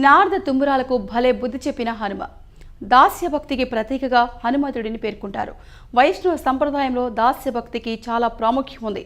నారద తుంబురాలకు భలే బుద్ధి చెప్పిన హనుమ. దాస్యభక్తికి ప్రతీకగా హనుమంతుడిని పేర్కొంటారు. వైష్ణవ సంప్రదాయంలో దాస్యభక్తికి చాలా ప్రాముఖ్యం ఉంది.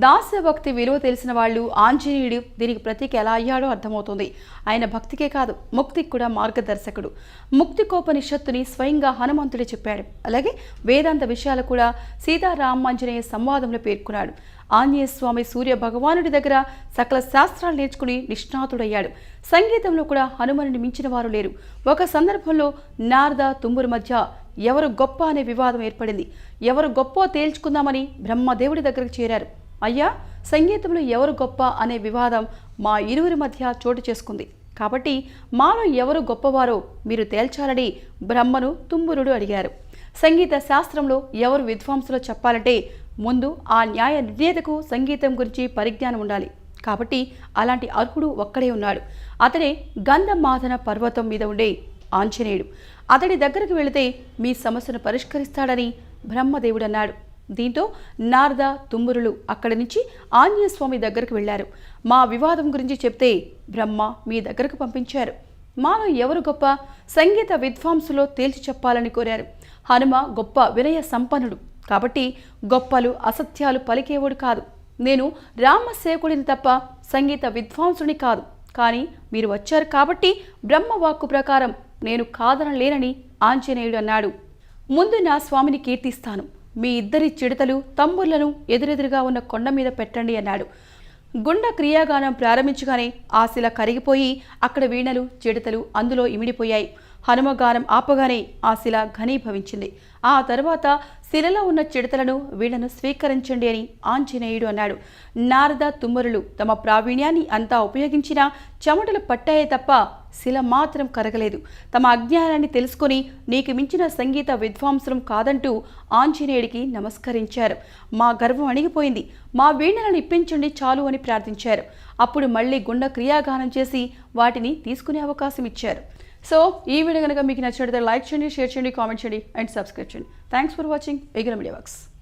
దాస్యభక్తి విలువ తెలిసిన వాళ్ళు ఆంజనేయుడు దీనికి ప్రతీక ఎలా అయ్యాడో అర్థమవుతుంది. ఆయన భక్తికే కాదు, ముక్తికి కూడా మార్గదర్శకుడు. ముక్తికోపనిషత్తుని స్వయంగా హనుమంతుడే చెప్పాడు. అలాగే వేదాంత విషయాలు కూడా సీతారామాంజనేయ సంవాదంలో పేర్కొన్నాడు. ఆంజనేయ స్వామి సూర్య భగవానుడి దగ్గర సకల శాస్త్రాలు నేర్చుకుని నిష్ణాతుడయ్యాడు. సంగీతంలో కూడా హనుమనుని మించిన వారు లేరు. ఒక సందర్భంలో నారద తుంబురు మధ్య ఎవరు గొప్ప అనే వివాదం ఏర్పడింది. ఎవరు గొప్ప తేల్చుకుందామని బ్రహ్మదేవుడి దగ్గరకు చేరారు. అయ్యా, సంగీతంలో ఎవరు గొప్ప అనే వివాదం మా ఇరువురి మధ్య చోటు చేసుకుంది. కాబట్టి మాలో ఎవరు గొప్పవారో మీరు తేల్చాలని బ్రహ్మను తుంబురుడు అడిగారు. సంగీత శాస్త్రంలో ఎవరు విద్వాంసులో చెప్పాలంటే ముందు ఆ న్యాయ నిర్ణేతకు సంగీతం గురించి పరిజ్ఞానం ఉండాలి. కాబట్టి అలాంటి అర్హుడు ఒక్కడే ఉన్నాడు. అతడే గంధమాదన పర్వతం మీద ఉండే ఆంజనేయుడు. అతడి దగ్గరకు వెళితే మీ సమస్యను పరిష్కరిస్తాడని బ్రహ్మదేవుడు అన్నాడు. దీంతో నారద తుంబురులు అక్కడి నుంచి ఆంజనేయ స్వామి దగ్గరకు వెళ్లారు. మా వివాదం గురించి చెప్తే బ్రహ్మ మీ దగ్గరకు పంపించారు. మాలో ఎవరు గొప్ప సంగీత విద్వాంసులో తేల్చి చెప్పాలని కోరారు. హనుమ గొప్ప వినయ సంపన్నుడు కాబట్టి గొప్పలు అసత్యాలు పలికేవాడు కాదు. నేను రామసేవకుడిని తప్ప సంగీత విద్వాంసుని కాదు. కానీ మీరు వచ్చారు కాబట్టి బ్రహ్మవాక్కు ప్రకారం నేను కాదనలేనని ఆంజనేయుడు అన్నాడు. ముందు నా స్వామిని కీర్తిస్తాను. మీ ఇద్దరి చిడతలు తంబుర్లను ఎదురెదురుగా ఉన్న కొండ మీద పెట్టండి అన్నాడు. గుండ క్రియాగానం ప్రారంభించగానే ఆ శిల కరిగిపోయి అక్కడ వీణలు చిడతలు అందులో ఇమిడిపోయాయి. హనుమగానం ఆపగానే ఆ శిల ఘనీభవించింది. ఆ తర్వాత శిలలో ఉన్న చిడతలను వీళ్లను స్వీకరించండి అని ఆంజనేయుడు అన్నాడు. నారద తుంబురులు తమ ప్రావీణ్యాన్ని అంతా ఉపయోగించినా చెమటలు పట్టాయే తప్ప శిల మాత్రం కరగలేదు. తమ అజ్ఞానాన్ని తెలుసుకొని నీకు మించిన సంగీత విద్వాంసులం కాదంటూ ఆంజనేయుడికి నమస్కరించారు. మా గర్వం అణిగిపోయింది, మా వీణలను ఇప్పించండి చాలు అని ప్రార్థించారు. అప్పుడు మళ్ళీ గుండ క్రియాగానం చేసి వాటిని తీసుకునే అవకాశం ఇచ్చారు. సో ఈ వీడియో కనుక మీకు నచ్చినట్లయితే లైక్ చేయండి, షేర్ చేయండి, కామెంట్ చేయండి అండ్ సబ్స్క్రైబ్ చేయండి. Thanks for watching Egira Media works.